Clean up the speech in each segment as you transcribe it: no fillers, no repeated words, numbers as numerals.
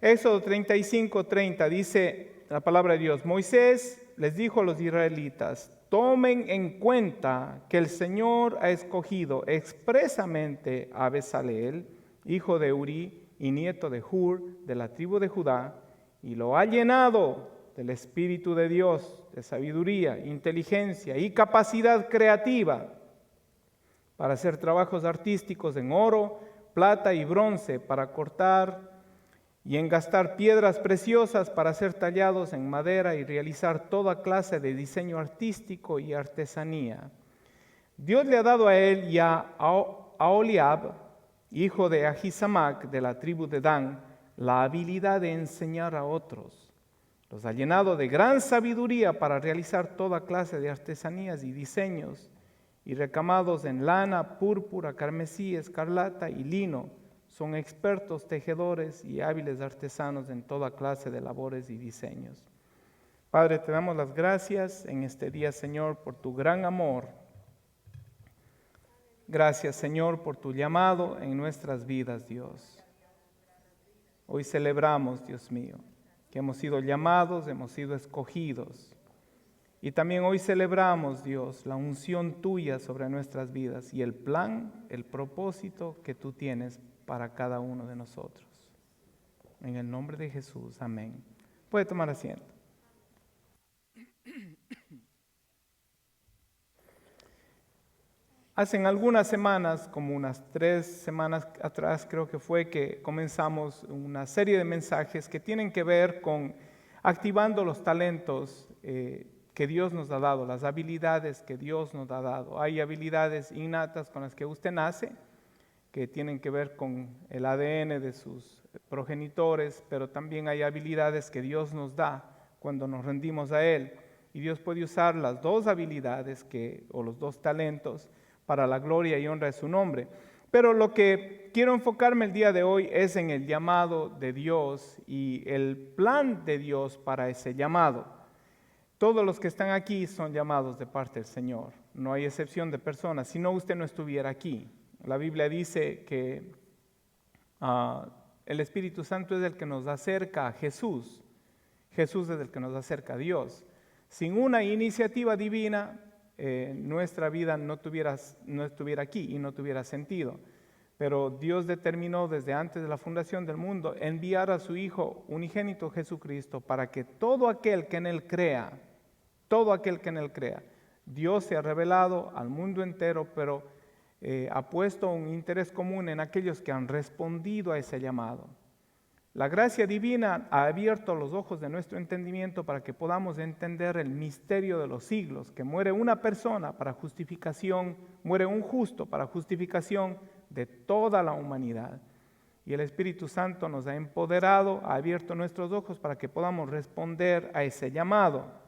Éxodo 35:30 dice la palabra de Dios: Moisés les dijo a los israelitas: tomen en cuenta que el Señor ha escogido expresamente a Bezaleel, hijo de Uri y nieto de Hur, de la tribu de Judá, y lo ha llenado del Espíritu de Dios, de sabiduría, inteligencia y capacidad creativa para hacer trabajos artísticos en oro, plata y bronce, para cortar y engastar piedras preciosas para ser tallados en madera y realizar toda clase de diseño artístico y artesanía. Dios le ha dado a él y a Aholiab, hijo de Ahisamac, de la tribu de Dan, la habilidad de enseñar a otros. Los ha llenado de gran sabiduría para realizar toda clase de artesanías y diseños, y recamados en lana, púrpura, carmesí, escarlata y lino. Son expertos tejedores y hábiles artesanos en toda clase de labores y diseños. Padre, te damos las gracias en este día, Señor, por tu gran amor. Gracias, Señor, por tu llamado en nuestras vidas, Dios. Hoy celebramos, Dios mío, que hemos sido llamados, hemos sido escogidos. Y también hoy celebramos, Dios, la unción tuya sobre nuestras vidas y el plan, el propósito que tú tienes para cada uno de nosotros. En el nombre de Jesús, amén. Puede tomar asiento. Hace algunas semanas, como unas 3 semanas atrás creo que fue, que comenzamos una serie de mensajes que tienen que ver con activando los talentos que Dios nos ha dado, las habilidades que Dios nos ha dado. Hay habilidades innatas con las que usted nace, que tienen que ver con el ADN de sus progenitores, pero también hay habilidades que Dios nos da cuando nos rendimos a Él. Y Dios puede usar las 2 habilidades o los 2 talentos para la gloria y honra de su nombre. Pero lo que quiero enfocarme el día de hoy es en el llamado de Dios y el plan de Dios para ese llamado. Todos los que están aquí son llamados de parte del Señor. No hay excepción de personas, si no usted no estuviera aquí. La Biblia dice que el Espíritu Santo es el que nos acerca a Jesús. Jesús es el que nos acerca a Dios. Sin una iniciativa divina, nuestra vida no estuviera aquí y no tuviera sentido. Pero Dios determinó desde antes de la fundación del mundo enviar a su Hijo unigénito Jesucristo para que todo aquel que en Él crea, Dios se ha revelado al mundo entero, pero ha puesto un interés común en aquellos que han respondido a ese llamado. La gracia divina ha abierto los ojos de nuestro entendimiento para que podamos entender el misterio de los siglos, que muere una persona para justificación, muere un justo para justificación de toda la humanidad. Y el Espíritu Santo nos ha empoderado, ha abierto nuestros ojos para que podamos responder a ese llamado.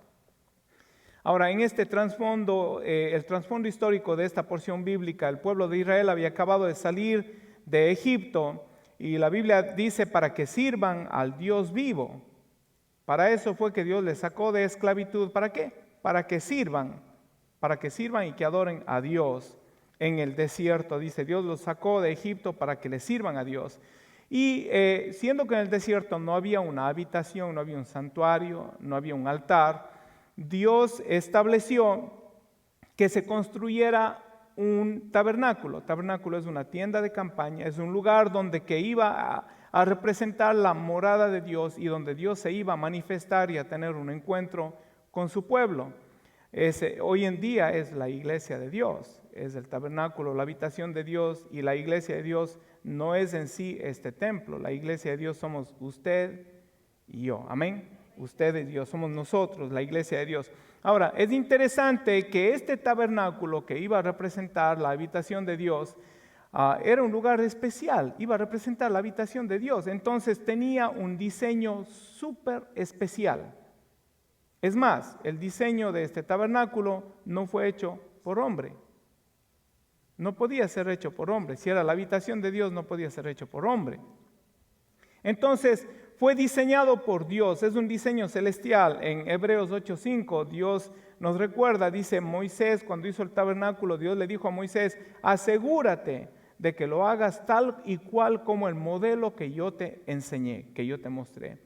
Ahora, en este trasfondo, el trasfondo histórico de esta porción bíblica, el pueblo de Israel había acabado de salir de Egipto y la Biblia dice para que sirvan al Dios vivo. Para eso fue que Dios les sacó de esclavitud. ¿Para qué? Para que sirvan y que adoren a Dios en el desierto. Dice, Dios los sacó de Egipto para que le sirvan a Dios. Y siendo que en el desierto no había una habitación, no había un santuario, no había un altar, Dios estableció que se construyera un tabernáculo. Tabernáculo es una tienda de campaña, es un lugar donde que iba a representar la morada de Dios y donde Dios se iba a manifestar y a tener un encuentro con su pueblo. Hoy en día es la iglesia de Dios, es el tabernáculo, la habitación de Dios, y la iglesia de Dios no es en sí este templo. La iglesia de Dios somos usted y yo, amén. Ustedes y yo somos nosotros, la iglesia de Dios. Ahora, es interesante que este tabernáculo que iba a representar la habitación de Dios era un lugar especial, iba a representar la habitación de Dios. Entonces tenía un diseño súper especial. Es más, el diseño de este tabernáculo no fue hecho por hombre. No podía ser hecho por hombre. Si era la habitación de Dios, no podía ser hecho por hombre. Entonces, fue diseñado por Dios, es un diseño celestial. En Hebreos 8:5 Dios nos recuerda, dice Moisés, cuando hizo el tabernáculo, Dios le dijo a Moisés, asegúrate de que lo hagas tal y cual como el modelo que yo te enseñé, que yo te mostré.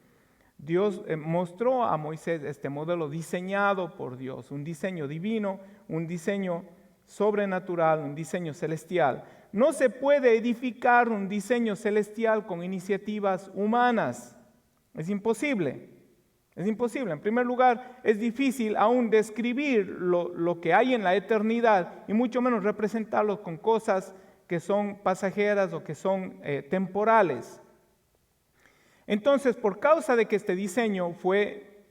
Dios mostró a Moisés este modelo diseñado por Dios, un diseño divino, un diseño sobrenatural, un diseño celestial. No se puede edificar un diseño celestial con iniciativas humanas. Es imposible. Es imposible. En primer lugar, es difícil aún describir lo que hay en la eternidad y mucho menos representarlo con cosas que son pasajeras o que son temporales. Entonces, por causa de que este diseño fue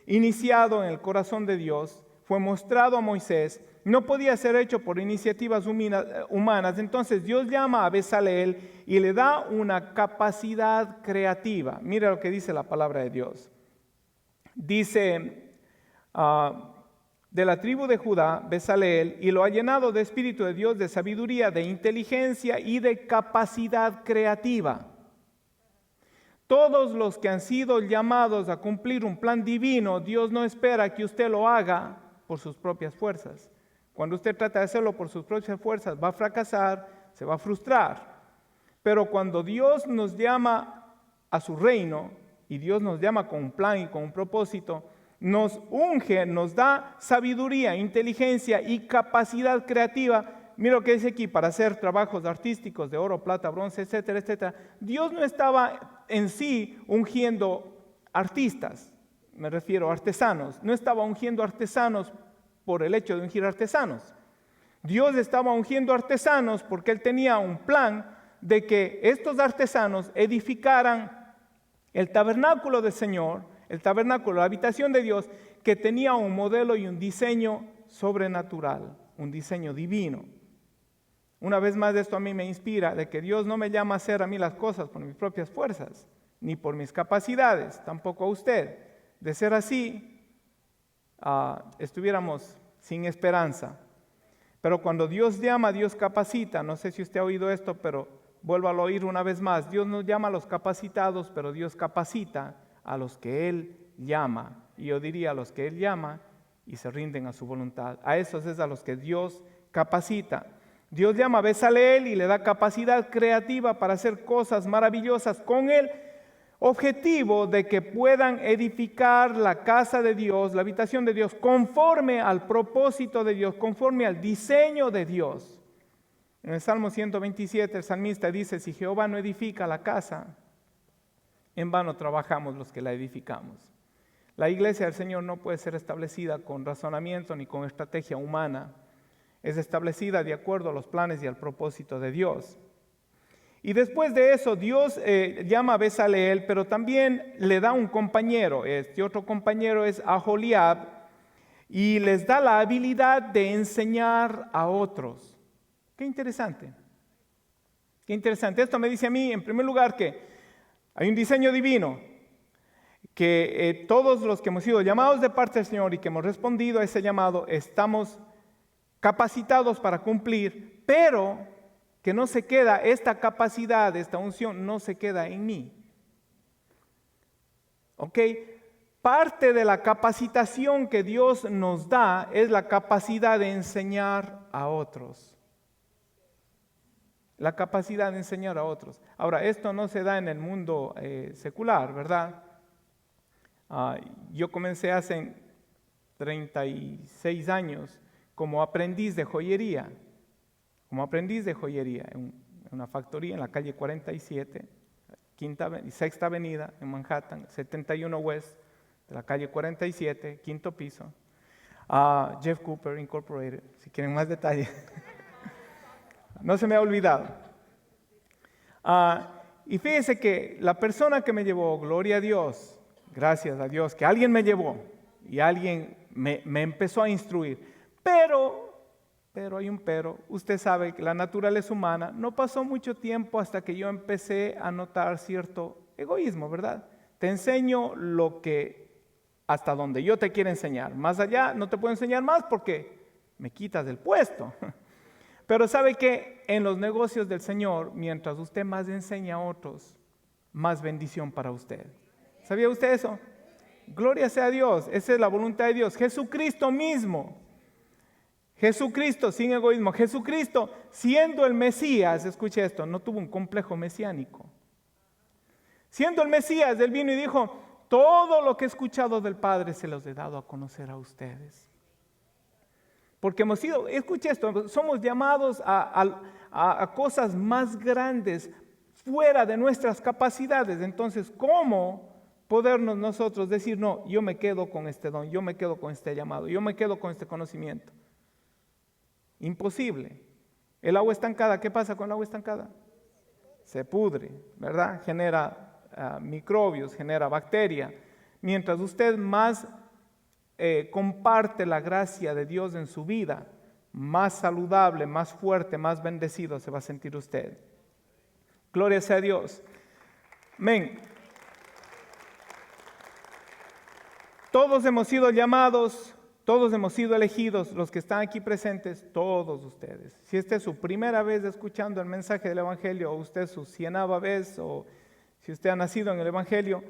iniciado en el corazón de Dios, fue mostrado a Moisés, no podía ser hecho por iniciativas humanas. Entonces Dios llama a Bezaleel y le da una capacidad creativa. Mira lo que dice la palabra de Dios. Dice, de la tribu de Judá, Bezaleel, y lo ha llenado de espíritu de Dios, de sabiduría, de inteligencia y de capacidad creativa. Todos los que han sido llamados a cumplir un plan divino, Dios no espera que usted lo haga por sus propias fuerzas. Cuando usted trata de hacerlo por sus propias fuerzas, va a fracasar, se va a frustrar. Pero cuando Dios nos llama a su reino, y Dios nos llama con un plan y con un propósito, nos unge, nos da sabiduría, inteligencia y capacidad creativa. Mira lo que dice aquí, para hacer trabajos artísticos de oro, plata, bronce, etcétera, etcétera. Dios no estaba en sí ungiendo artistas, me refiero a artesanos. No estaba ungiendo artesanos por el hecho de ungir artesanos. Dios estaba ungiendo artesanos porque Él tenía un plan de que estos artesanos edificaran el tabernáculo del Señor, el tabernáculo, la habitación de Dios, que tenía un modelo y un diseño sobrenatural, un diseño divino. Una vez más, esto a mí me inspira de que Dios no me llama a hacer a mí las cosas por mis propias fuerzas, ni por mis capacidades, tampoco a usted. De ser así, estuviéramos sin esperanza. Pero cuando Dios llama, Dios capacita. No sé si usted ha oído esto, pero vuélvalo a oír una vez más. Dios no llama a los capacitados, pero Dios capacita a los que Él llama. Y yo diría a los que Él llama y se rinden a su voluntad. A esos es a los que Dios capacita. Dios llama a Bezaleel y le da capacidad creativa para hacer cosas maravillosas con el objetivo de que puedan edificar la casa de Dios, la habitación de Dios, conforme al propósito de Dios, conforme al diseño de Dios. En el Salmo 127 el salmista dice, si Jehová no edifica la casa, en vano trabajamos los que la edificamos. La iglesia del Señor no puede ser establecida con razonamiento ni con estrategia humana. Es establecida de acuerdo a los planes y al propósito de Dios. Y después de eso, Dios llama a Bezaleel, pero también le da un compañero. Este otro compañero es Aholiab, y les da la habilidad de enseñar a otros. Qué interesante. Qué interesante. Esto me dice a mí, en primer lugar, que hay un diseño divino, que todos los que hemos sido llamados de parte del Señor y que hemos respondido a ese llamado, estamos capacitados para cumplir, pero que no se queda esta capacidad, esta unción, no se queda en mí. ¿Ok? Parte de la capacitación que Dios nos da es la capacidad de enseñar a otros. La capacidad de enseñar a otros. Ahora, esto no se da en el mundo secular, ¿verdad? Yo comencé hace 36 años como aprendiz de joyería. En una factoría en la calle 47, Sexta Avenida en Manhattan, 71 West, de la calle 47, quinto piso. Jeff Cooper Incorporated, si quieren más detalles. No se me ha olvidado. Y fíjense que la persona que me llevó, gloria a Dios, gracias a Dios, que alguien me llevó y alguien me empezó a instruir. Pero hay un pero, usted sabe que la naturaleza humana, no pasó mucho tiempo hasta que yo empecé a notar cierto egoísmo, ¿verdad? Te enseño hasta donde yo te quiero enseñar, más allá no te puedo enseñar más porque me quitas del puesto. Pero sabe que en los negocios del Señor, mientras usted más enseña a otros, más bendición para usted. ¿Sabía usted eso? Gloria sea a Dios, esa es la voluntad de Dios. Jesucristo mismo Jesucristo, sin egoísmo, Jesucristo siendo el Mesías, escuche esto, no tuvo un complejo mesiánico. Siendo el Mesías, Él vino y dijo, todo lo que he escuchado del Padre se los he dado a conocer a ustedes. Porque hemos sido, escuche esto, somos llamados a cosas más grandes, fuera de nuestras capacidades. Entonces, ¿cómo podernos nosotros decir, no, yo me quedo con este don, yo me quedo con este llamado, yo me quedo con este conocimiento? Imposible. El agua estancada, ¿qué pasa con el agua estancada? Se pudre, ¿verdad? Genera microbios, genera bacterias. Mientras usted más comparte la gracia de Dios en su vida, más saludable, más fuerte, más bendecido se va a sentir usted. Gloria sea a Dios. Amén. Todos hemos sido llamados, todos hemos sido elegidos, los que están aquí presentes, todos ustedes. Si esta es su primera vez escuchando el mensaje del Evangelio, o usted su 100ª vez, o si usted ha nacido en el Evangelio,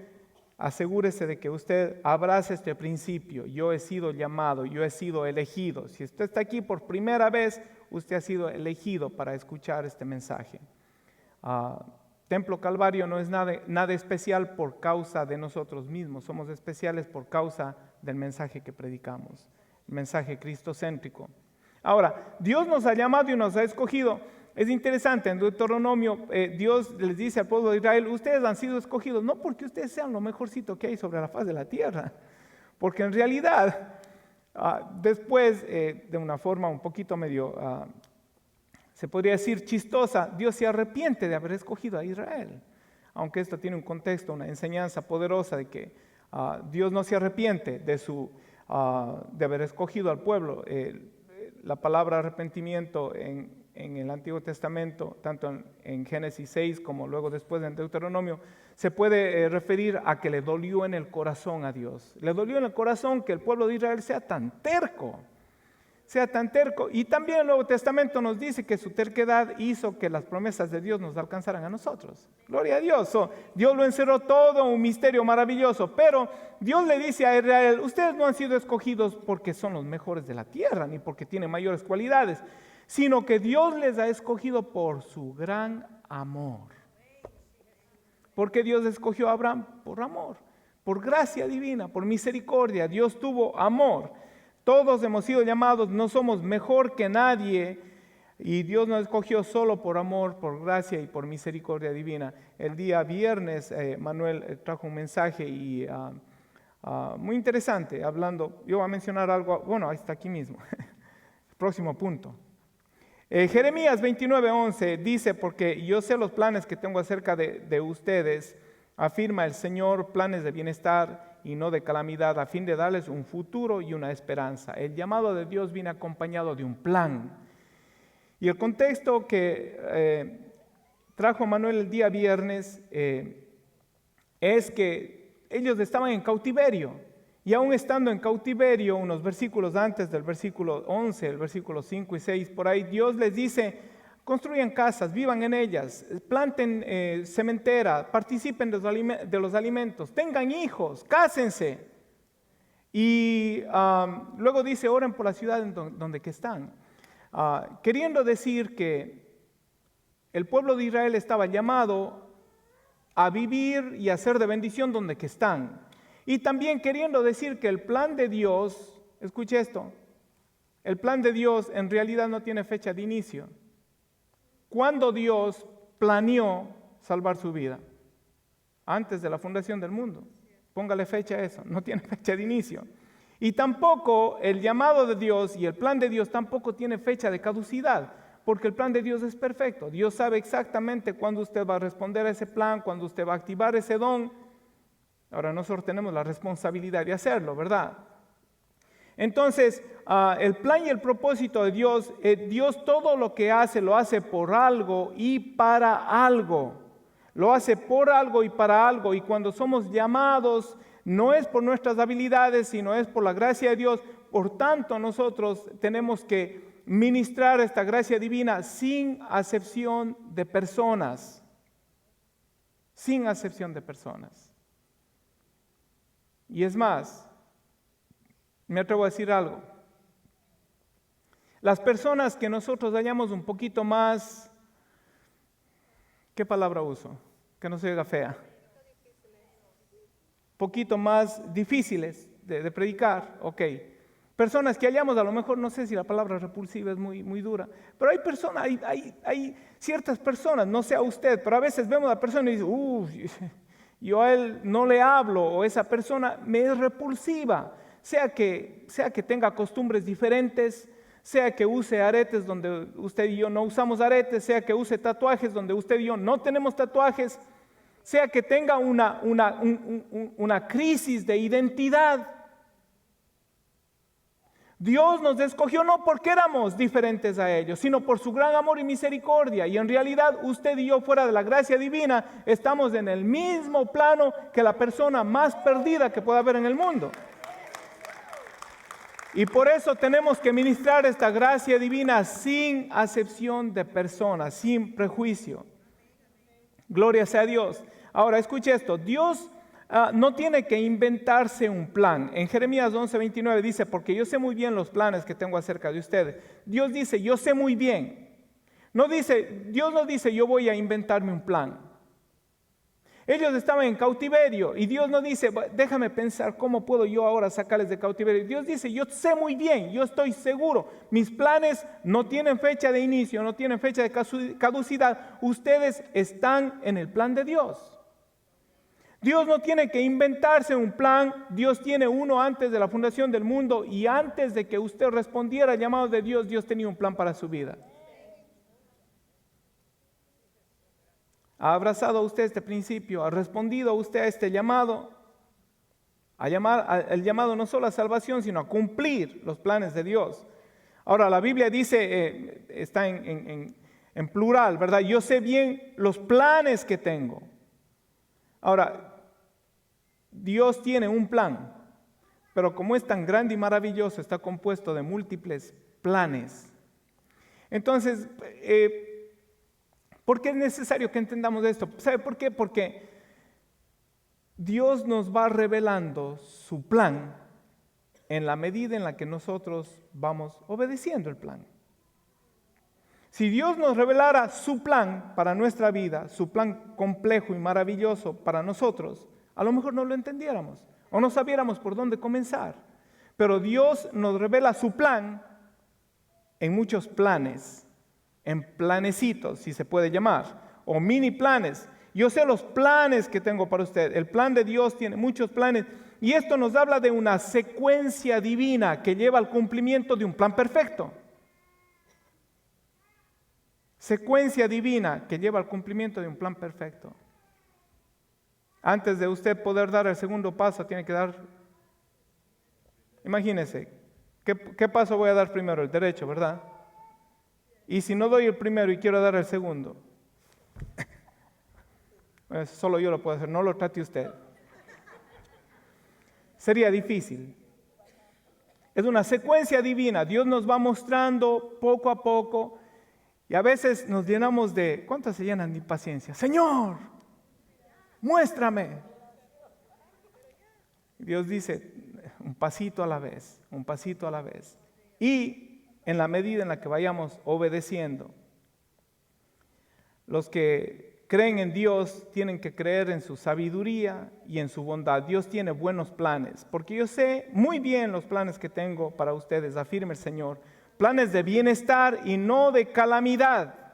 asegúrese de que usted abrace este principio. Yo he sido llamado, yo he sido elegido. Si usted está aquí por primera vez, usted ha sido elegido para escuchar este mensaje. Templo Calvario no es nada especial por causa de nosotros mismos. Somos especiales por causa del mensaje que predicamos, el mensaje cristocéntrico. Ahora, Dios nos ha llamado y nos ha escogido. Es interesante, en Deuteronomio Dios les dice al pueblo de Israel, ustedes han sido escogidos, no porque ustedes sean lo mejorcito que hay sobre la faz de la tierra, porque en realidad, después, de una forma un poquito medio, se podría decir chistosa, Dios se arrepiente de haber escogido a Israel, aunque esto tiene un contexto, una enseñanza poderosa de que Dios no se arrepiente de haber escogido al pueblo. La palabra arrepentimiento en el Antiguo Testamento, tanto en Génesis 6 como luego después en Deuteronomio, se puede referir a que le dolió en el corazón a Dios. Le dolió en el corazón que el pueblo de Israel sea tan terco. Y también el Nuevo Testamento nos dice que su terquedad hizo que las promesas de Dios nos alcanzaran a nosotros. Gloria a Dios. Dios lo encerró todo, un misterio maravilloso. Pero Dios le dice a Israel, ustedes no han sido escogidos porque son los mejores de la tierra, ni porque tienen mayores cualidades, sino que Dios les ha escogido por su gran amor. Porque Dios escogió a Abraham por amor, por gracia divina, por misericordia. Dios tuvo amor. Todos hemos sido llamados, no somos mejor que nadie, y Dios nos escogió solo por amor, por gracia y por misericordia divina. El día viernes Manuel trajo un mensaje y muy interesante, hablando, yo voy a mencionar algo, bueno, ahí está aquí mismo, próximo punto. Jeremías 29:11 dice, porque yo sé los planes que tengo acerca de ustedes, afirma el Señor, planes de bienestar y no de calamidad, a fin de darles un futuro y una esperanza. El llamado de Dios viene acompañado de un plan. Y el contexto que trajo Manuel el día viernes es que ellos estaban en cautiverio. Y aún estando en cautiverio, unos versículos antes del versículo 11, el versículo 5 y 6, por ahí Dios les dice, construyan casas, vivan en ellas, planten cementera, participen de los alimentos, tengan hijos, cásense. Y luego dice, oren por la ciudad en donde que están. Queriendo decir que el pueblo de Israel estaba llamado a vivir y a ser de bendición donde que están. Y también queriendo decir que el plan de Dios, escuche esto, el plan de Dios en realidad no tiene fecha de inicio. ¿Cuándo Dios planeó salvar su vida? Antes de la fundación del mundo. Póngale fecha a eso, no tiene fecha de inicio. Y tampoco el llamado de Dios y el plan de Dios tampoco tiene fecha de caducidad, porque el plan de Dios es perfecto. Dios sabe exactamente cuándo usted va a responder a ese plan, cuándo usted va a activar ese don. Ahora nosotros tenemos la responsabilidad de hacerlo, ¿verdad? Entonces, el plan y el propósito de Dios, Dios todo lo que hace, lo hace por algo y para algo. Lo hace por algo y para algo. Y cuando somos llamados, no es por nuestras habilidades, sino es por la gracia de Dios. Por tanto, nosotros tenemos que ministrar esta gracia divina sin acepción de personas. Sin acepción de personas. Y es más, me atrevo a decir algo. Las personas que nosotros hallamos un poquito más, ¿qué palabra uso? Que no se oiga fea. Poquito más difíciles de predicar, ok. Personas que hallamos, a lo mejor, no sé si la palabra repulsiva es muy dura, pero hay personas, hay ciertas personas, no sé a usted, pero a veces vemos a la persona y dice, yo a él no le hablo, o esa persona me es repulsiva, sea que tenga costumbres diferentes, sea que use aretes donde usted y yo no usamos aretes, sea que use tatuajes donde usted y yo no tenemos tatuajes, sea que tenga una crisis de identidad. Dios nos escogió no porque éramos diferentes a ellos, sino por su gran amor y misericordia. Y en realidad usted y yo, fuera de la gracia divina, estamos en el mismo plano que la persona más perdida que pueda haber en el mundo. Y por eso tenemos que ministrar esta gracia divina sin acepción de personas, sin prejuicio. Gloria sea a Dios. Ahora escuche esto, Dios no tiene que inventarse un plan. En Jeremías 11:29 dice, porque yo sé muy bien los planes que tengo acerca de ustedes. Dios dice, yo sé muy bien. Dios no dice, yo voy a inventarme un plan. Ellos estaban en cautiverio y Dios no dice, déjame pensar cómo puedo yo ahora sacarles de cautiverio. Dios dice, yo sé muy bien, yo estoy seguro. Mis planes no tienen fecha de inicio, no tienen fecha de caducidad. Ustedes están en el plan de Dios. Dios no tiene que inventarse un plan, Dios tiene uno antes de la fundación del mundo, y antes de que usted respondiera al llamado de Dios, Dios tenía un plan para su vida. ¿Ha abrazado usted este principio? ¿Ha respondido usted a este llamado? El llamado no solo a salvación, sino a cumplir los planes de Dios. Ahora, la Biblia dice, está en plural, ¿verdad? Yo sé bien los planes que tengo. Ahora, Dios tiene un plan, pero como es tan grande y maravilloso, está compuesto de múltiples planes. Entonces, ¿por qué es necesario que entendamos esto? ¿Sabe por qué? Porque Dios nos va revelando su plan en la medida en la que nosotros vamos obedeciendo el plan. Si Dios nos revelara su plan para nuestra vida, su plan complejo y maravilloso para nosotros, a lo mejor no lo entendiéramos o no sabiéramos por dónde comenzar. Pero Dios nos revela su plan en muchos planes, en planecitos, si se puede llamar, o mini planes. Yo sé los planes que tengo para usted. El plan de Dios tiene muchos planes, y esto nos habla de una secuencia divina que lleva al cumplimiento de un plan perfecto. Secuencia divina que lleva al cumplimiento de un plan perfecto. Antes de usted poder dar el segundo paso, tiene que dar, imagínese, ¿qué paso voy a dar primero? El derecho, ¿verdad? Y si no doy el primero y quiero dar el segundo, solo yo lo puedo hacer, no lo trate usted. Sería difícil. Es una secuencia divina, Dios nos va mostrando poco a poco, y a veces nos llenamos de, ¿cuántos se llenan de impaciencia? Señor, muéstrame. Dios dice, un pasito a la vez, un pasito a la vez. Y en la medida en la que vayamos obedeciendo, los que creen en Dios tienen que creer en su sabiduría y en su bondad. Dios tiene buenos planes, porque yo sé muy bien los planes que tengo para ustedes, afirma el Señor. Planes de bienestar y no de calamidad.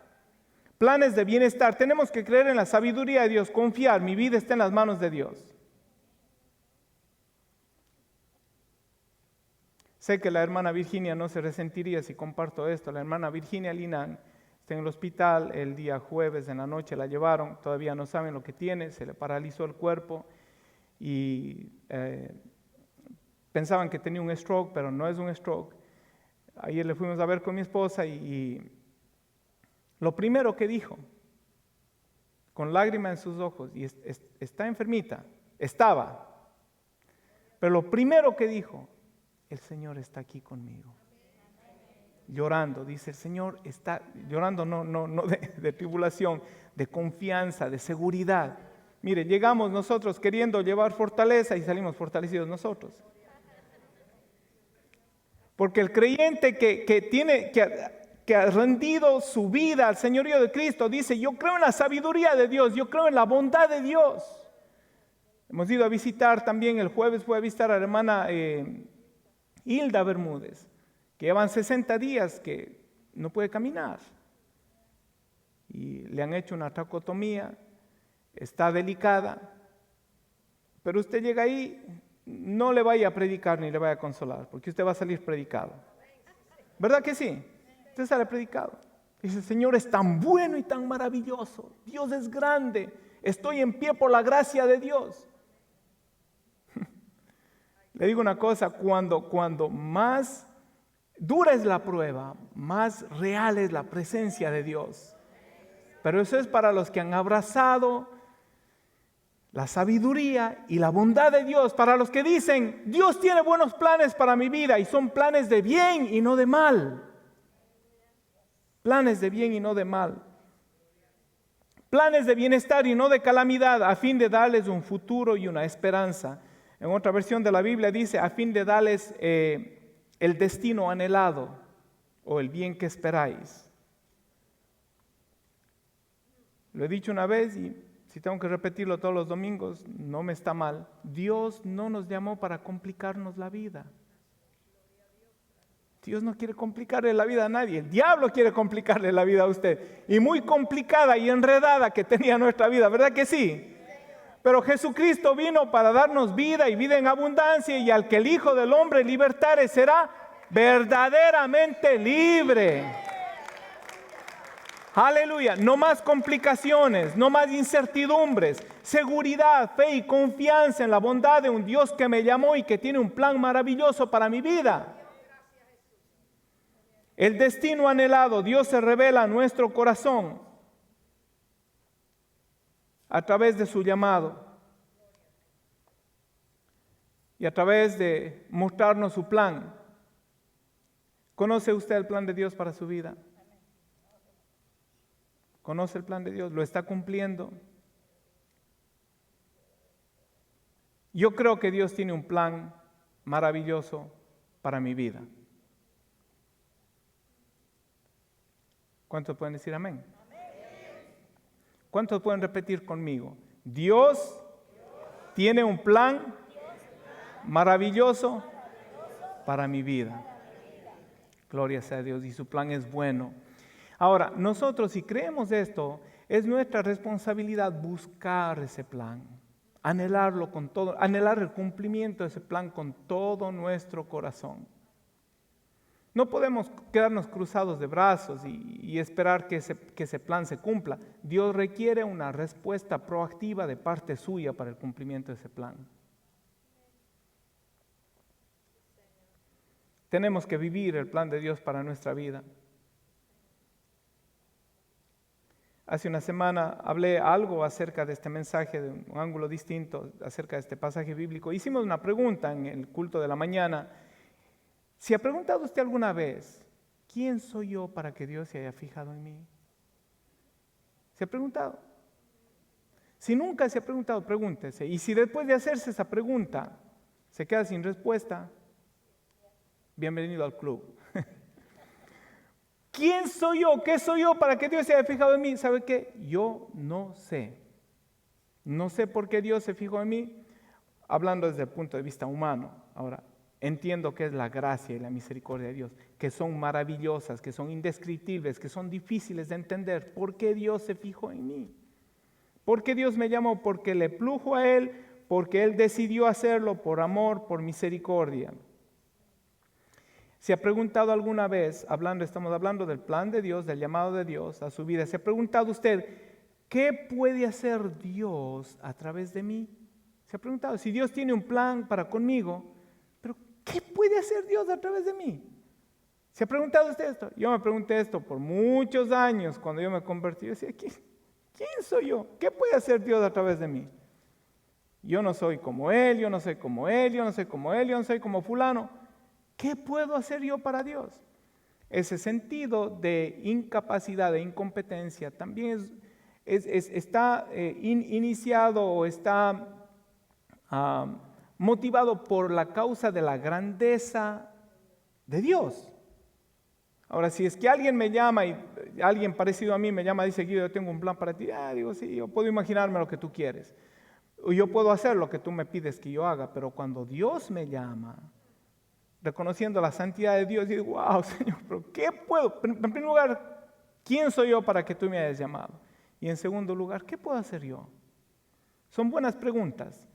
Planes de bienestar. Tenemos que creer en la sabiduría de Dios, confiar, mi vida está en las manos de Dios. Sé que la hermana Virginia no se resentiría si comparto esto. La hermana Virginia Linan está en el hospital, el día jueves en la noche la llevaron, todavía no saben lo que tiene, se le paralizó el cuerpo y pensaban que tenía un stroke, pero no es un stroke. Ayer le fuimos a ver con mi esposa y lo primero que dijo, con lágrimas en sus ojos, y está enfermita, estaba, pero lo primero que dijo, el Señor está aquí conmigo. Llorando, dice el Señor está llorando, no de tribulación, de confianza, de seguridad. Mire, llegamos nosotros queriendo llevar fortaleza y salimos fortalecidos nosotros. Porque el creyente que ha rendido su vida al señorío de Cristo dice: yo creo en la sabiduría de Dios, yo creo en la bondad de Dios. Hemos ido a visitar también, el jueves fue a visitar a la hermana Hilda Bermúdez, que llevan 60 días que no puede caminar. Y le han hecho una tracotomía, está delicada. Pero usted llega ahí, no le vaya a predicar ni le vaya a consolar, porque usted va a salir predicado. ¿Verdad que sí? Usted sale predicado. Dice: Señor es tan bueno y tan maravilloso. Dios es grande. Estoy en pie por la gracia de Dios. Le digo una cosa, cuando más dura es la prueba, más real es la presencia de Dios. Pero eso es para los que han abrazado la sabiduría y la bondad de Dios, para los que dicen: Dios tiene buenos planes para mi vida y son planes de bien y no de mal. Planes de bien y no de mal. Planes de bienestar y no de calamidad, a fin de darles un futuro y una esperanza. En otra versión de la Biblia dice: a fin de darles el destino anhelado o el bien que esperáis. Lo he dicho una vez y si tengo que repetirlo todos los domingos, no me está mal. Dios no nos llamó para complicarnos la vida. Dios no quiere complicarle la vida a nadie. El diablo quiere complicarle la vida a usted. Y muy complicada y enredada que tenía nuestra vida, ¿verdad que sí? Pero Jesucristo vino para darnos vida y vida en abundancia, y al que el Hijo del Hombre libertare será verdaderamente libre. Aleluya. No más complicaciones, no más incertidumbres. Seguridad, fe y confianza en la bondad de un Dios que me llamó y que tiene un plan maravilloso para mi vida. El destino anhelado, Dios se revela a nuestro corazón a través de su llamado y a través de mostrarnos su plan. ¿Conoce usted el plan de Dios para su vida? ¿Conoce el plan de Dios? ¿Lo está cumpliendo? Yo creo que Dios tiene un plan maravilloso para mi vida. ¿Cuántos pueden decir amén? ¿Cuántos pueden repetir conmigo? Dios tiene un plan maravilloso para mi vida. Gloria sea a Dios, y su plan es bueno. Ahora, nosotros, si creemos esto, es nuestra responsabilidad buscar ese plan, anhelarlo con todo, anhelar el cumplimiento de ese plan con todo nuestro corazón. No podemos quedarnos cruzados de brazos y esperar que ese plan se cumpla. Dios requiere una respuesta proactiva de parte suya para el cumplimiento de ese plan. Tenemos que vivir el plan de Dios para nuestra vida. Hace una semana hablé algo acerca de este mensaje, de un ángulo distinto, acerca de este pasaje bíblico. Hicimos una pregunta en el culto de la mañana. ¿Se ha preguntado usted alguna vez: ¿quién soy yo para que Dios se haya fijado en mí? ¿Se ha preguntado? Si nunca se ha preguntado, pregúntese. Y si después de hacerse esa pregunta se queda sin respuesta, bienvenido al club. ¿Quién soy yo? ¿Qué soy yo para que Dios se haya fijado en mí? ¿Sabe qué? Yo no sé. No sé por qué Dios se fijó en mí, hablando desde el punto de vista humano. Ahora, entiendo que es la gracia y la misericordia de Dios, que son maravillosas, que son indescriptibles, que son difíciles de entender. ¿Por qué Dios se fijó en mí? ¿Por qué Dios me llamó? Porque le plujo a Él, porque Él decidió hacerlo por amor, por misericordia. ¿Se ha preguntado alguna vez, estamos hablando del plan de Dios, del llamado de Dios a su vida, ¿se ha preguntado usted qué puede hacer Dios a través de mí? ¿Se ha preguntado si Dios tiene un plan para conmigo, pero qué puede hacer Dios a través de mí? ¿Se ha preguntado usted esto? Yo me pregunté esto por muchos años cuando yo me convertí. Yo decía: ¿quién soy yo? ¿Qué puede hacer Dios a través de mí? Yo no soy como Él, yo no soy como Él, yo no soy como Él, yo no soy como fulano. ¿Qué puedo hacer yo para Dios? Ese sentido de incapacidad, de incompetencia, también está iniciado o está motivado por la causa de la grandeza de Dios. Ahora, si es que alguien me llama y alguien parecido a mí me llama y dice, Guido, yo tengo un plan para ti. Digo, sí, yo puedo imaginarme lo que tú quieres. O yo puedo hacer lo que tú me pides que yo haga, pero cuando Dios me llama, reconociendo la santidad de Dios, digo, wow, Señor, pero ¿qué puedo? En primer lugar, ¿quién soy yo para que tú me hayas llamado? Y en segundo lugar, ¿qué puedo hacer yo? Son buenas preguntas.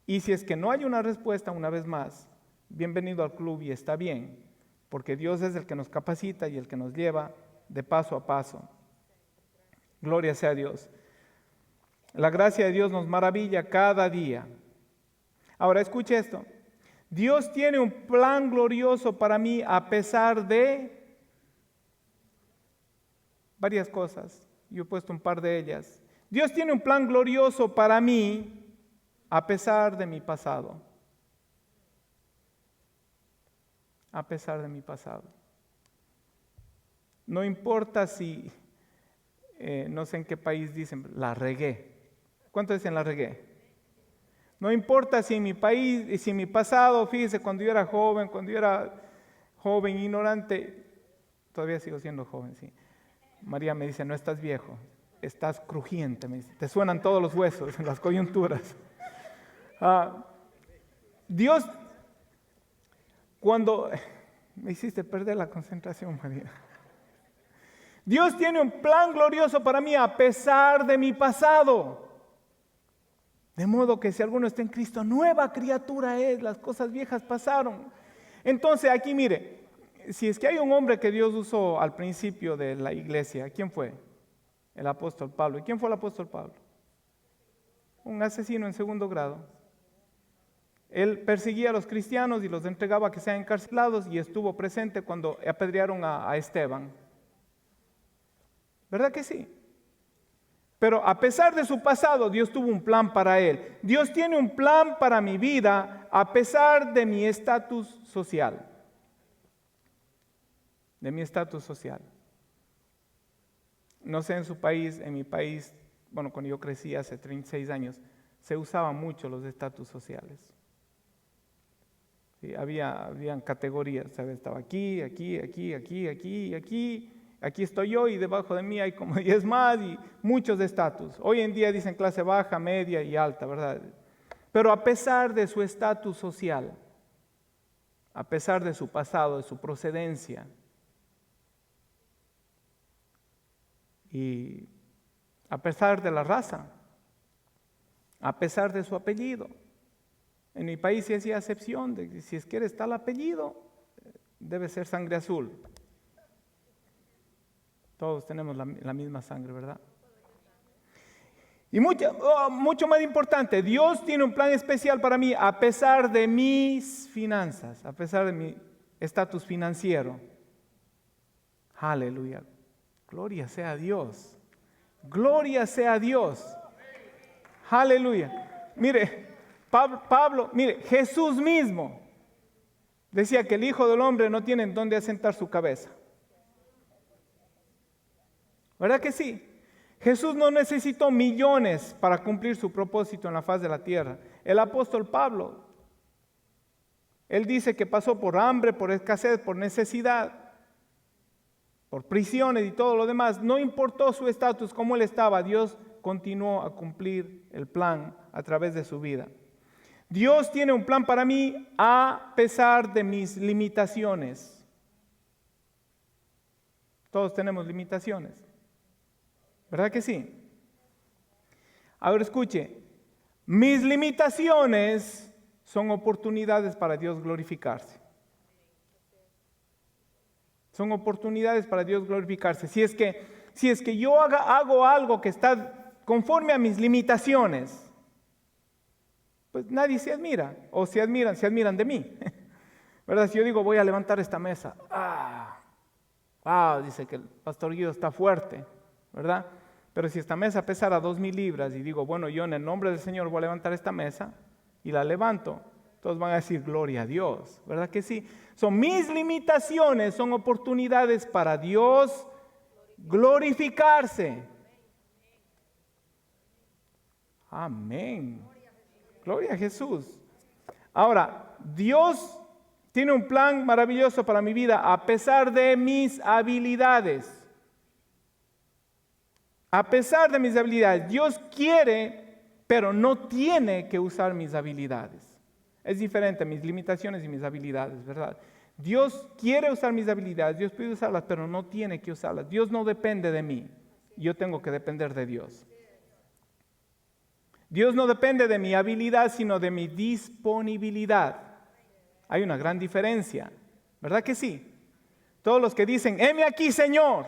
Y si es que no hay una respuesta, una vez más, bienvenido al club y está bien, porque Dios es el que nos capacita y el que nos lleva de paso a paso. Gloria sea a Dios. La gracia de Dios nos maravilla cada día. Ahora escuche esto. Dios tiene un plan glorioso para mí a pesar de varias cosas. Yo he puesto un par de ellas. Dios tiene un plan glorioso para mí a pesar de mi pasado. A pesar de mi pasado. No importa si, no sé en qué país dicen, la regué. ¿Cuántos dicen la regué? No importa si en mi país, si en mi pasado, fíjese, cuando yo era joven, ignorante, todavía sigo siendo joven, sí. María me dice, no estás viejo, estás crujiente, me dice, te suenan todos los huesos, las coyunturas. Dios, cuando, me hiciste perder la concentración, María. Dios tiene un plan glorioso para mí a pesar de mi pasado. De modo que si alguno está en Cristo, nueva criatura es, las cosas viejas pasaron. Entonces aquí mire, si es que hay un hombre que Dios usó al principio de la iglesia, ¿quién fue? El apóstol Pablo. ¿Y quién fue el apóstol Pablo? Un asesino en segundo grado. Él perseguía a los cristianos y los entregaba a que sean encarcelados y estuvo presente cuando apedrearon a Esteban. ¿Verdad que sí? Pero a pesar de su pasado, Dios tuvo un plan para él. Dios tiene un plan para mi vida a pesar de mi estatus social. De mi estatus social. No sé en su país, en mi país, bueno, cuando yo crecí hace 36 años, se usaban mucho los estatus sociales. Sí, habían categorías, ¿sabes? Estaba aquí, aquí, aquí, aquí, aquí, aquí. Aquí estoy yo y debajo de mí hay como 10 más y muchos de estatus. Hoy en día dicen clase baja, media y alta, ¿verdad? Pero a pesar de su estatus social, a pesar de su pasado, de su procedencia, y a pesar de la raza, a pesar de su apellido, en mi país se hacía excepción de que si es que eres tal apellido, debe ser sangre azul. Todos tenemos la misma sangre, ¿verdad? Y mucho más importante, Dios tiene un plan especial para mí a pesar de mis finanzas, a pesar de mi estatus financiero. Aleluya. Gloria sea a Dios. Gloria sea a Dios. Aleluya. Mire, mire, Jesús mismo decía que el Hijo del Hombre no tiene en dónde asentar su cabeza. ¿Verdad que sí? Jesús no necesitó millones para cumplir su propósito en la faz de la tierra. El apóstol Pablo, él dice que pasó por hambre, por escasez, por necesidad, por prisiones y todo lo demás. No importó su estatus, cómo él estaba, Dios continuó a cumplir el plan a través de su vida. Dios tiene un plan para mí a pesar de mis limitaciones. Todos tenemos limitaciones. ¿Verdad que sí? Ahora escuche, mis limitaciones son oportunidades para Dios glorificarse. Son oportunidades para Dios glorificarse. Si es que yo hago algo que está conforme a mis limitaciones, pues nadie se admira, o se admiran de mí. ¿Verdad? Si yo digo voy a levantar esta mesa, dice que el pastor Guido está fuerte, ¿verdad? Pero si esta mesa pesara 2,000 libras y digo, bueno, yo en el nombre del Señor voy a levantar esta mesa y la levanto, todos van a decir, gloria a Dios, ¿verdad que sí? Son mis limitaciones, son oportunidades para Dios glorificarse. Amén. Gloria a Jesús. Ahora, Dios Tiene un plan maravilloso para mi vida a pesar de mis habilidades. A pesar de mis habilidades. Dios quiere, pero no tiene que usar mis habilidades. Es diferente mis limitaciones y mis habilidades, ¿verdad? Dios quiere usar mis habilidades, Dios puede usarlas, pero no tiene que usarlas. Dios no depende de mí, yo tengo que depender de Dios. Dios no depende de mi habilidad, sino de mi disponibilidad. Hay una gran diferencia, ¿verdad que sí? Todos los que dicen, heme aquí, Señor,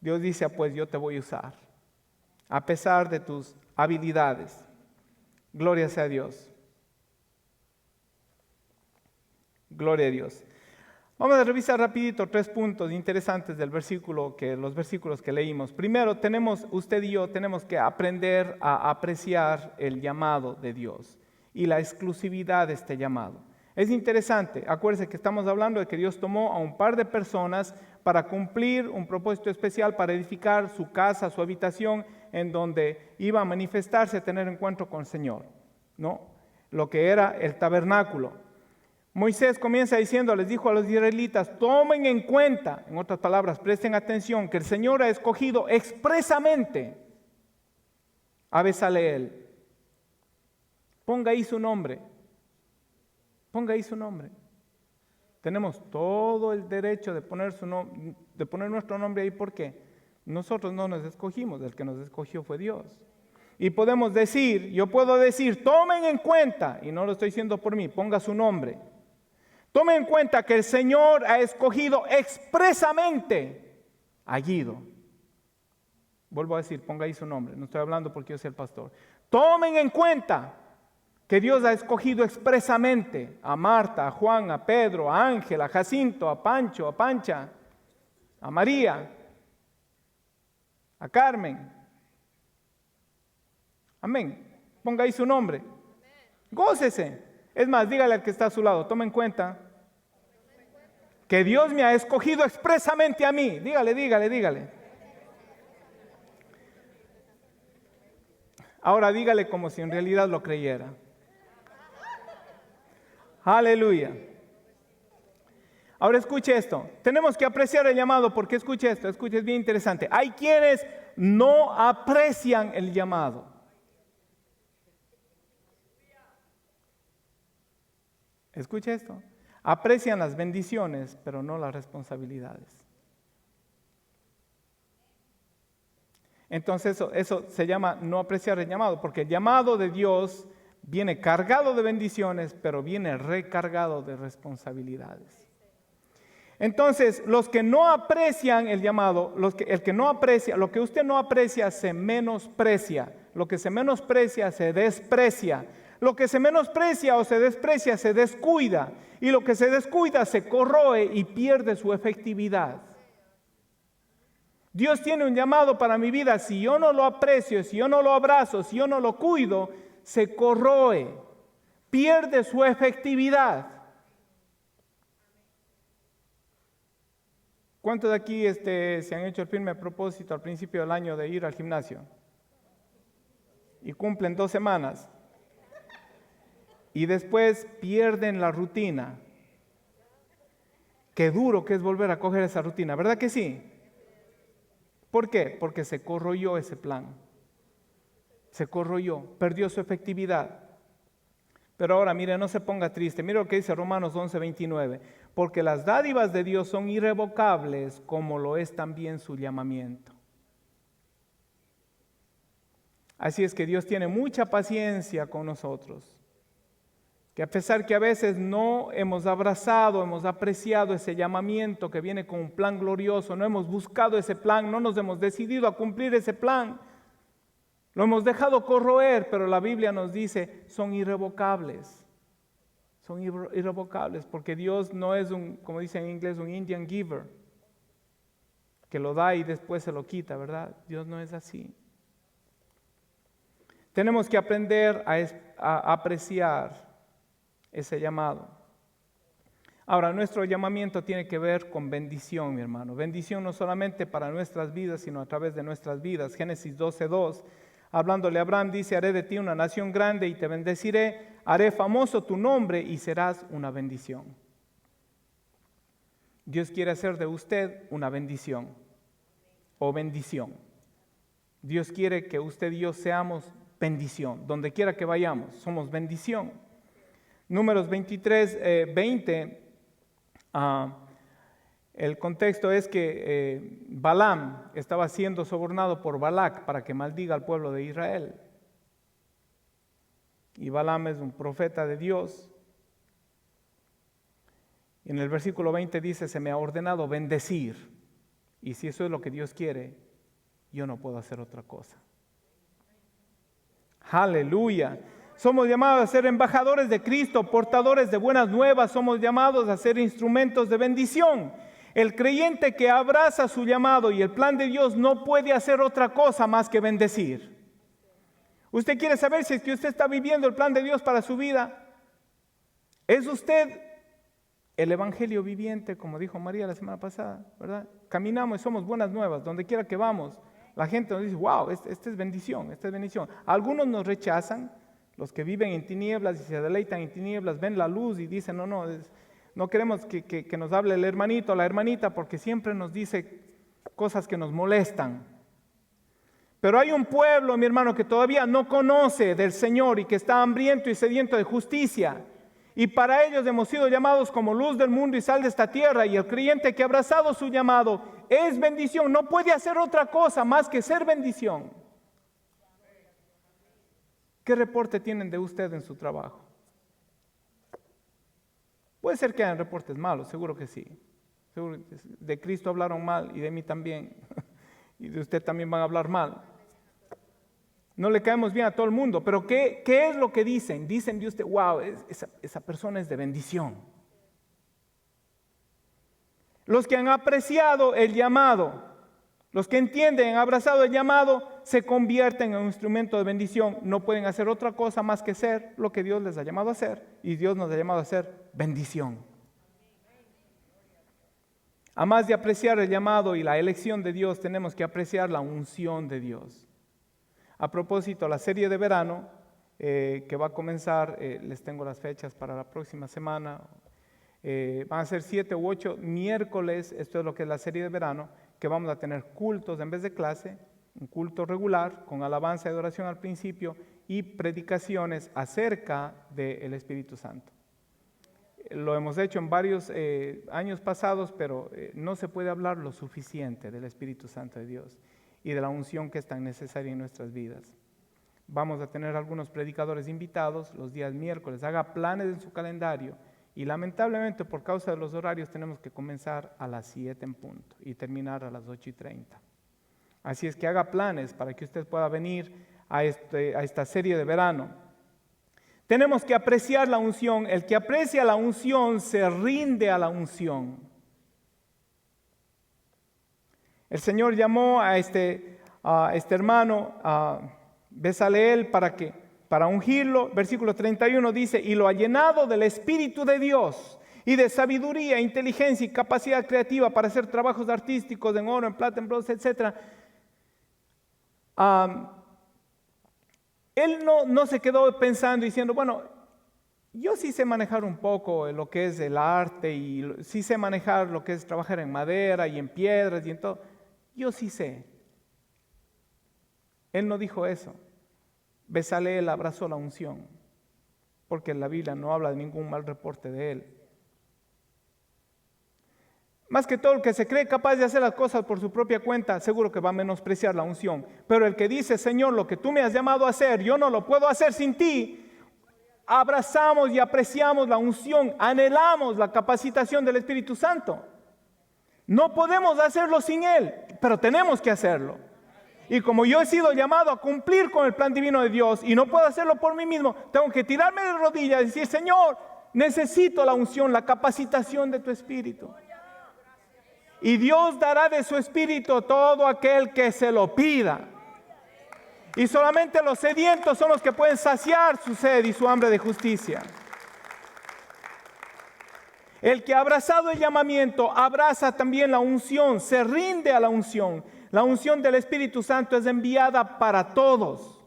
Dios dice, pues yo te voy a usar, a pesar de tus habilidades. Gloria sea a Dios. Gloria a Dios. Vamos a revisar rapidito 3 puntos interesantes del los versículos que leímos. Primero, usted y yo tenemos que aprender a apreciar el llamado de Dios y la exclusividad de este llamado. Es interesante, acuérdense que estamos hablando de que Dios tomó a un par de personas para cumplir un propósito especial, para edificar su casa, su habitación, en donde iba a manifestarse, a tener encuentro con el Señor, ¿no? Lo que era el tabernáculo. Moisés comienza diciendo, les dijo a los israelitas, tomen en cuenta, en otras palabras, presten atención, que el Señor ha escogido expresamente a Bezaleel. Ponga ahí su nombre. Ponga ahí su nombre. Tenemos todo el derecho de poner nuestro nombre ahí. ¿Por qué? Nosotros no nos escogimos, el que nos escogió fue Dios. Y podemos decir, yo puedo decir, tomen en cuenta, y no lo estoy diciendo por mí, ponga su nombre. Tomen en cuenta que el Señor ha escogido expresamente a Guido. Vuelvo a decir, ponga ahí su nombre, no estoy hablando porque yo soy el pastor. Tomen en cuenta que Dios ha escogido expresamente a Marta, a Juan, a Pedro, a Ángel, a Jacinto, a Pancho, a Pancha, a María, a Carmen. Amén. Ponga ahí su nombre. Gócese. Es más, dígale al que está a su lado, tome en cuenta que Dios me ha escogido expresamente a mí. Dígale. Ahora dígale como si en realidad lo creyera. Aleluya. Ahora escuche esto. Tenemos que apreciar el llamado porque escuche esto, es bien interesante. Hay quienes no aprecian el llamado. Escuche esto. Aprecian las bendiciones, pero no las responsabilidades. Entonces eso se llama no apreciar el llamado, porque el llamado de Dios viene cargado de bendiciones, pero viene recargado de responsabilidades. Entonces, los que no aprecian el llamado, lo que usted no aprecia se menosprecia, lo que se menosprecia se desprecia, lo que se menosprecia o se desprecia se descuida, y lo que se descuida se corroe y pierde su efectividad. Dios tiene un llamado para mi vida. Si yo no lo aprecio, si yo no lo abrazo, si yo no lo cuido, se corroe, pierde su efectividad. ¿Cuántos de aquí se han hecho el firme propósito al principio del año de ir al gimnasio? Y cumplen 2 semanas. Y después pierden la rutina. Qué duro que es volver a coger esa rutina, ¿verdad que sí? ¿Por qué? Porque se corroyó ese plan. Se corroyó, perdió su efectividad. Pero ahora, mire, no se ponga triste. Mire lo que dice Romanos 11:29. Porque las dádivas de Dios son irrevocables, como lo es también su llamamiento. Así es que Dios tiene mucha paciencia con nosotros. Que a pesar que a veces no hemos abrazado, hemos apreciado ese llamamiento que viene con un plan glorioso, no hemos buscado ese plan, no nos hemos decidido a cumplir ese plan, lo hemos dejado corroer, pero la Biblia nos dice, son irrevocables. Son irrevocables porque Dios no es como dice en inglés, un Indian giver, que lo da y después se lo quita, ¿verdad? Dios no es así. Tenemos que aprender a apreciar ese llamado. Ahora, nuestro llamamiento tiene que ver con bendición, mi hermano. Bendición no solamente para nuestras vidas, sino a través de nuestras vidas. Génesis 12:2, hablándole a Abraham, dice, haré de ti una nación grande y te bendeciré, haré famoso tu nombre y serás una bendición. Dios quiere hacer de usted una bendición o bendición. Dios quiere que usted y yo seamos bendición. Donde quiera que vayamos, somos bendición. Números 23, 20, el contexto es que Balaam estaba siendo sobornado por Balac para que maldiga al pueblo de Israel. Y Balaam es un profeta de Dios. Y en el versículo 20 dice, se me ha ordenado bendecir. Y si eso es lo que Dios quiere, yo no puedo hacer otra cosa. Aleluya. Somos llamados a ser embajadores de Cristo, portadores de buenas nuevas. Somos llamados a ser instrumentos de bendición. El creyente que abraza su llamado y el plan de Dios no puede hacer otra cosa más que bendecir. ¿Usted quiere saber si es que usted está viviendo el plan de Dios para su vida? ¿Es usted el evangelio viviente, como dijo María la semana pasada, verdad? Caminamos y somos buenas nuevas, donde quiera que vamos. La gente nos dice, wow, esta es bendición, esta es bendición. Algunos nos rechazan, los que viven en tinieblas y se deleitan en tinieblas, ven la luz y dicen, no queremos que nos hable el hermanito o la hermanita, porque siempre nos dice cosas que nos molestan. Pero hay un pueblo, mi hermano, que todavía no conoce del Señor y que está hambriento y sediento de justicia. Y para ellos hemos sido llamados como luz del mundo y sal de esta tierra. Y el creyente que ha abrazado su llamado es bendición. No puede hacer otra cosa más que ser bendición. ¿Qué reporte tienen de usted en su trabajo? Puede ser que hayan reportes malos, seguro que sí. Seguro que de Cristo hablaron mal y de mí también. Y de usted también van a hablar mal. No le caemos bien a todo el mundo, pero ¿qué es lo que dicen? Dicen de usted, wow, esa persona es de bendición. Los que han apreciado el llamado, los que entienden, han abrazado el llamado, se convierten en un instrumento de bendición. No pueden hacer otra cosa más que ser lo que Dios les ha llamado a hacer. Y Dios nos ha llamado a hacer bendición. A más de apreciar el llamado y la elección de Dios, tenemos que apreciar la unción de Dios. A propósito, la serie de verano que va a comenzar, les tengo las fechas para la próxima semana, van a ser 7 u 8 miércoles, esto es lo que es la serie de verano, que vamos a tener cultos en vez de clase, un culto regular con alabanza y adoración al principio y predicaciones acerca del Espíritu Santo. Lo hemos hecho en varios años pasados, pero no se puede hablar lo suficiente del Espíritu Santo de Dios y de la unción que es tan necesaria en nuestras vidas. Vamos a tener algunos predicadores invitados los días miércoles. Haga planes en su calendario y lamentablemente por causa de los horarios tenemos que comenzar a las 7 en punto y terminar a las 8:30. Así es que haga planes para que usted pueda venir a esta serie de verano. Tenemos que apreciar la unción. El que aprecia la unción se rinde a la unción. El Señor llamó a este hermano, a Bezaleel, para ungirlo. Versículo 31 dice, y lo ha llenado del Espíritu de Dios y de sabiduría, inteligencia y capacidad creativa para hacer trabajos artísticos en oro, en plata, en bronce, etc. Él no se quedó pensando y diciendo, bueno, yo sí sé manejar un poco lo que es el arte y sí sé manejar lo que es trabajar en madera y en piedras y en todo. Yo sí sé. Él no dijo eso. Bezaleel abrazó la unción, porque la Biblia no habla de ningún mal reporte de él. Más que todo, el que se cree capaz de hacer las cosas por su propia cuenta, seguro que va a menospreciar la unción. Pero el que dice, Señor, lo que tú me has llamado a hacer, yo no lo puedo hacer sin ti, abrazamos y apreciamos la unción, anhelamos la capacitación del Espíritu Santo. No podemos hacerlo sin Él, pero tenemos que hacerlo. Y como yo he sido llamado a cumplir con el plan divino de Dios y no puedo hacerlo por mí mismo, tengo que tirarme de rodillas y decir, Señor, necesito la unción, la capacitación de tu Espíritu. Y Dios dará de su Espíritu a todo aquel que se lo pida. Y solamente los sedientos son los que pueden saciar su sed y su hambre de justicia. El que ha abrazado el llamamiento, abraza también la unción, se rinde a la unción. La unción del Espíritu Santo es enviada para todos.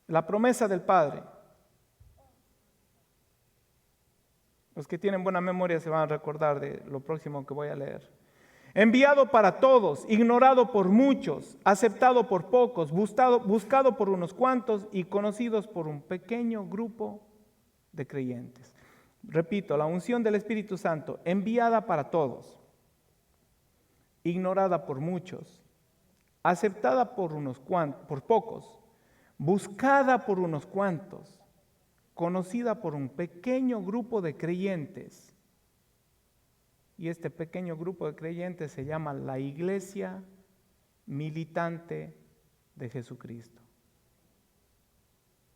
La promesa del Padre. Los que tienen buena memoria se van a recordar de lo próximo que voy a leer. Enviado para todos, ignorado por muchos, aceptado por pocos, buscado por unos cuantos y conocidos por un pequeño grupo de creyentes. Repito, la unción del Espíritu Santo, enviada para todos, ignorada por muchos, aceptada por pocos, buscada por unos cuantos, conocida por un pequeño grupo de creyentes. Y este pequeño grupo de creyentes se llama la Iglesia Militante de Jesucristo.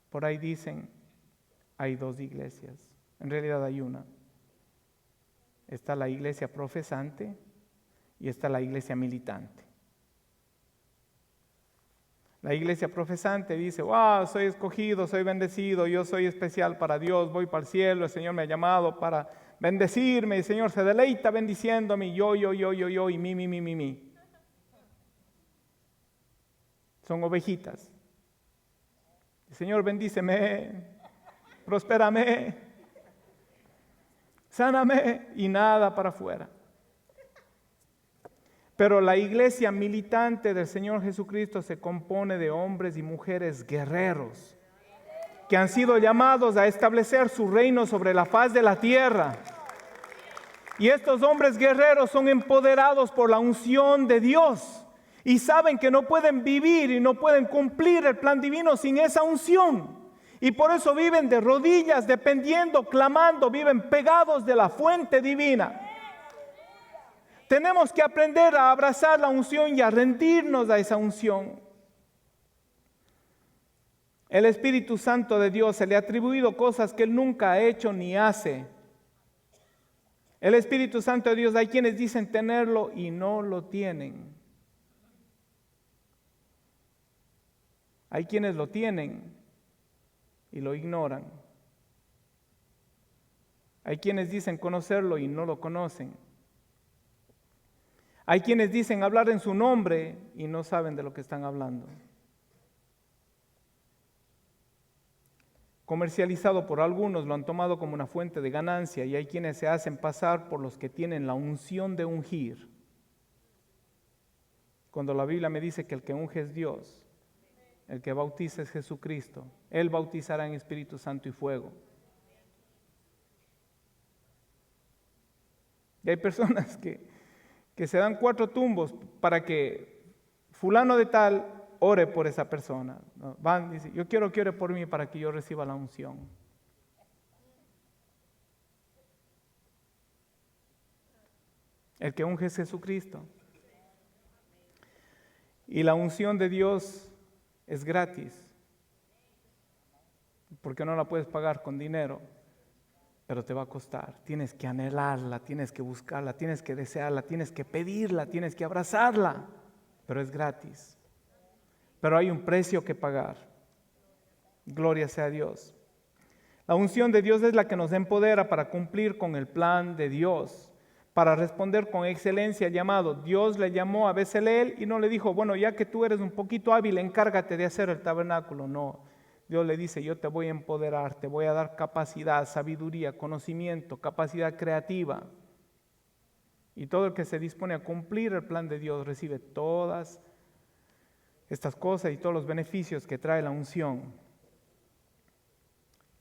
Por ahí dicen, hay dos iglesias. En realidad hay una. Está la iglesia profesante y está la iglesia militante. La iglesia profesante dice, wow, soy escogido, soy bendecido, yo soy especial para Dios, voy para el cielo, el Señor me ha llamado para bendecirme, el Señor se deleita bendiciéndome, yo, y mi. Son ovejitas. El Señor bendíceme, prospérame, sáname y nada para afuera. Pero la iglesia militante del Señor Jesucristo se compone de hombres y mujeres guerreros que han sido llamados a establecer su reino sobre la faz de la tierra. Y estos hombres guerreros son empoderados por la unción de Dios y saben que no pueden vivir y no pueden cumplir el plan divino sin esa unción. Y por eso viven de rodillas, dependiendo, clamando, viven pegados de la fuente divina. Tenemos que aprender a abrazar la unción y a rendirnos a esa unción. El Espíritu Santo de Dios se le ha atribuido cosas que Él nunca ha hecho ni hace. El Espíritu Santo de Dios, hay quienes dicen tenerlo y no lo tienen. Hay quienes lo tienen y lo ignoran. Hay quienes dicen conocerlo y no lo conocen. Hay quienes dicen hablar en su nombre y no saben de lo que están hablando. Comercializado por algunos, lo han tomado como una fuente de ganancia y hay quienes se hacen pasar por los que tienen la unción de ungir. Cuando la Biblia me dice que el que unge es Dios, el que bautiza es Jesucristo, Él bautizará en Espíritu Santo y fuego. Y hay personas que se dan 4 tumbos para que fulano de tal ore por esa persona. Van y dicen, yo quiero que ore por mí para que yo reciba la unción. El que unge es Jesucristo. Y la unción de Dios es gratis, porque no la puedes pagar con dinero, pero te va a costar. Tienes que anhelarla, tienes que buscarla, tienes que desearla, tienes que pedirla, tienes que abrazarla, pero es gratis. Pero hay un precio que pagar. Gloria sea a Dios. La unción de Dios es la que nos empodera para cumplir con el plan de Dios, para responder con excelencia al llamado. Dios le llamó a Bezaleel y no le dijo, bueno, ya que tú eres un poquito hábil, encárgate de hacer el tabernáculo. No, Dios le dice, yo te voy a empoderar, te voy a dar capacidad, sabiduría, conocimiento, capacidad creativa. Y todo el que se dispone a cumplir el plan de Dios recibe todas estas cosas y todos los beneficios que trae la unción.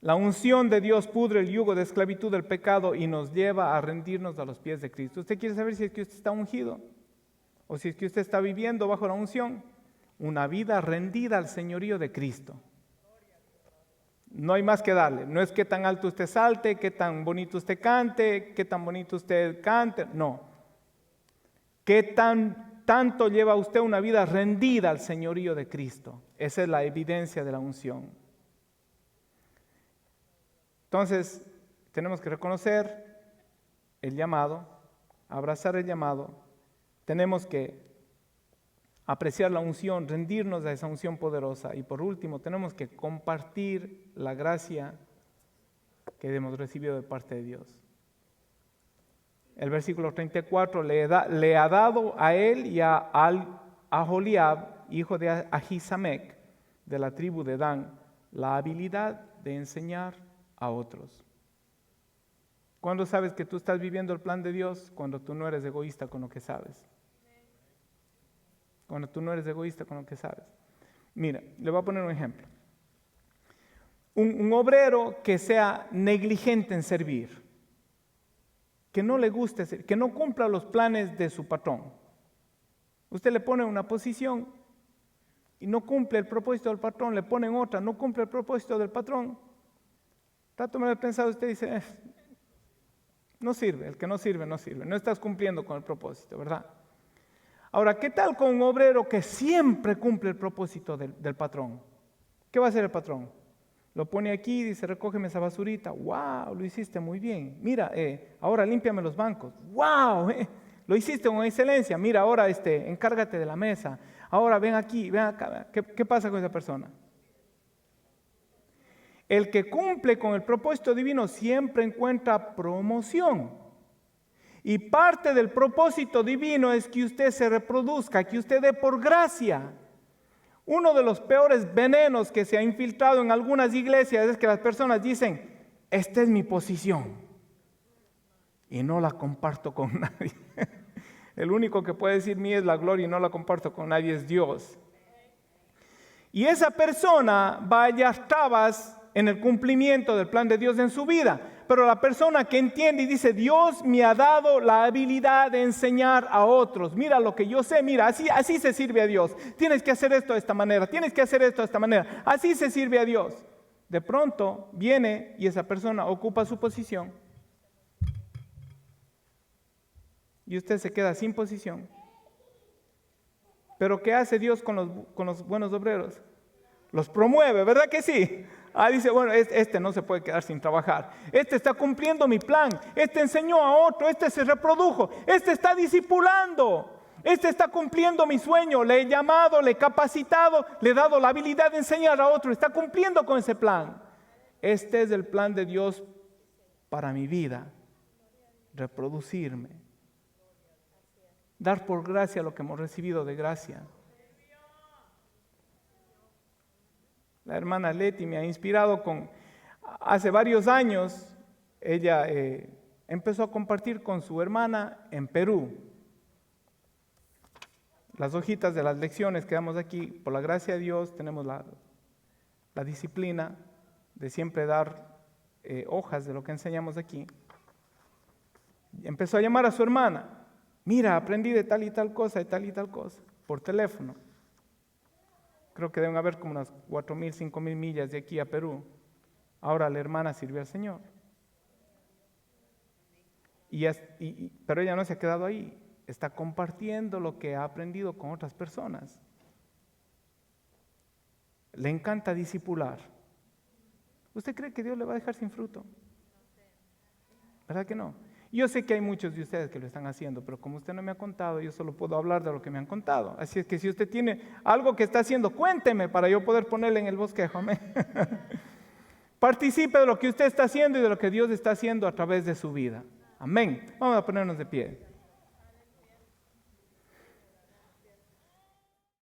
La unción de Dios pudre el yugo de esclavitud del pecado y nos lleva a rendirnos a los pies de Cristo. ¿Usted quiere saber si es que usted está ungido? ¿O si es que usted está viviendo bajo la unción? Una vida rendida al señorío de Cristo. No hay más que darle. No es qué tan alto usted salte, qué tan bonito usted cante, qué tan bonito usted cante. No. ¿Qué tanto lleva usted una vida rendida al señorío de Cristo? Esa es la evidencia de la unción. Entonces, tenemos que reconocer el llamado, abrazar el llamado. Tenemos que apreciar la unción, rendirnos a esa unción poderosa. Y por último, tenemos que compartir la gracia que hemos recibido de parte de Dios. El versículo 34 le ha dado a él y a Aholiab, hijo de Ahisamec, de la tribu de Dan, la habilidad de enseñar a otros. ¿Cuándo sabes que tú estás viviendo el plan de Dios? Cuando tú no eres egoísta con lo que sabes. Cuando tú no eres egoísta con lo que sabes. Mira, le voy a poner un ejemplo. Un obrero que sea negligente en servir, que no le guste, que no cumpla los planes de su patrón. Usted le pone una posición y no cumple el propósito del patrón, le ponen otra, no cumple el propósito del patrón. Trato de pensar, usted dice, no sirve, el que no sirve, no sirve, no estás cumpliendo con el propósito, ¿verdad? Ahora, ¿qué tal con un obrero que siempre cumple el propósito del patrón? ¿Qué va a hacer el patrón? Lo pone aquí y dice, recógeme esa basurita. ¡Wow! Lo hiciste muy bien. Mira, ahora límpiame los bancos. ¡Wow! Lo hiciste con excelencia. Mira, ahora encárgate de la mesa. Ahora ven aquí, ven acá. ¿Qué pasa con esa persona? El que cumple con el propósito divino siempre encuentra promoción. Y parte del propósito divino es que usted se reproduzca, que usted dé por gracia. Uno de los peores venenos que se ha infiltrado en algunas iglesias es que las personas dicen, esta es mi posición y no la comparto con nadie. El único que puede decir mía es la gloria y no la comparto con nadie es Dios. Y esa persona va a hallar trabas en el cumplimiento del plan de Dios en su vida. Pero la persona que entiende y dice, Dios me ha dado la habilidad de enseñar a otros. Mira lo que yo sé, mira, así se sirve a Dios. Tienes que hacer esto de esta manera, tienes que hacer esto de esta manera. Así se sirve a Dios. De pronto viene y esa persona ocupa su posición. Y usted se queda sin posición. Pero ¿qué hace Dios con los buenos obreros? Los promueve, ¿verdad que sí? Dice, bueno, este no se puede quedar sin trabajar. Este está cumpliendo mi plan. Este enseñó a otro. Este se reprodujo. Este está discipulando. Este está cumpliendo mi sueño. Le he llamado, le he capacitado, le he dado la habilidad de enseñar a otro. Está cumpliendo con ese plan. Este es el plan de Dios para mi vida. Reproducirme. Dar por gracia lo que hemos recibido de gracia. La hermana Leti me ha inspirado hace varios años, ella empezó a compartir con su hermana en Perú. Las hojitas de las lecciones que damos aquí, por la gracia de Dios, tenemos la disciplina de siempre dar hojas de lo que enseñamos aquí. Empezó a llamar a su hermana. Mira, aprendí de tal y tal cosa, por teléfono. Creo que deben haber como unas 4,000, 5,000 millas de aquí a Perú. Ahora la hermana sirve al Señor. Pero ella no se ha quedado ahí. Está compartiendo lo que ha aprendido con otras personas. Le encanta discipular. ¿Usted cree que Dios le va a dejar sin fruto? ¿Verdad que no? Yo sé que hay muchos de ustedes que lo están haciendo, pero como usted no me ha contado, yo solo puedo hablar de lo que me han contado. Así es que si usted tiene algo que está haciendo, cuénteme para yo poder ponerle en el bosquejo. Amén. Participe de lo que usted está haciendo y de lo que Dios está haciendo a través de su vida. Amén. Vamos a ponernos de pie.